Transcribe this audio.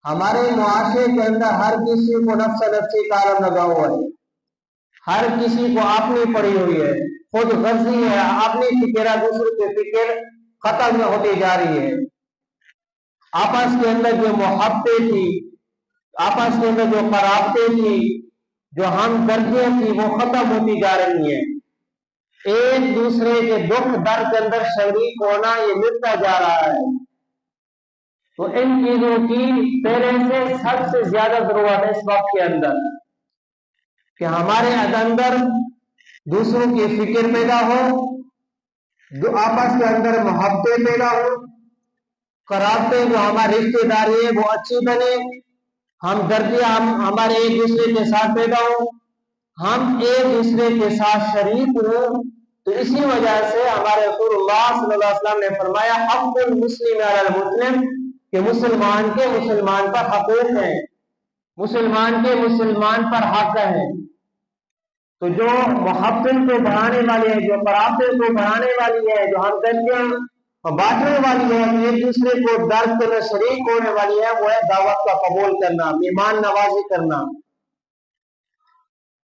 ہمارے معاشرے کے اندر ہر کسی کو نفس نفسی کا عالم لگا ہوا ہے، ہر کسی کو اپنی پڑی ہوئی ہے، خود غرضی ہے، اپنی فکر دوسروں کی فکر ختم ہوتی جا رہی ہے۔ آپس کے اندر جو محبتیں تھی، آپس کے اندر جو قرابتیں تھی، جو ہمدردیاں تھی، وہ ختم ہوتی جا رہی ہیں۔ ایک دوسرے کے دکھ درد کے اندر شریک ہونا یہ مٹتا جا رہا ہے۔ تو ان چیزوں کی پہلے سے سب سے زیادہ ضرورت ہے اس وقت کے اندر کہ ہمارے اندر دوسروں کی فکر پیدا ہو، جو آپس کے اندر محبتیں پیدا ہو، قرابتیں جو ہماری رشتے داری ہے وہ اچھی بنے، ہمدردیاں ہمارے ایک دوسرے کے ساتھ پیدا ہو، ہم ایک دوسرے کے ساتھ شریک ہوں۔ تو اسی وجہ سے ہمارے رسول اللہ صلی اللہ علیہ وسلم نے فرمایا حق المسلم علی المسلم، کہ مسلمان کے مسلمان پر حقوق ہیں، مسلمان کے مسلمان پر حق ہے۔ تو جو محبت کو بڑھانے والی ہے، جو قرابت کو بڑھانے والی ہے، جو ہمدردیاں بانٹنے والی ہے، ایک دوسرے کو درد میں شریک ہونے والی ہے، وہ ہے دعوت کا قبول کرنا، مہمان نوازی کرنا۔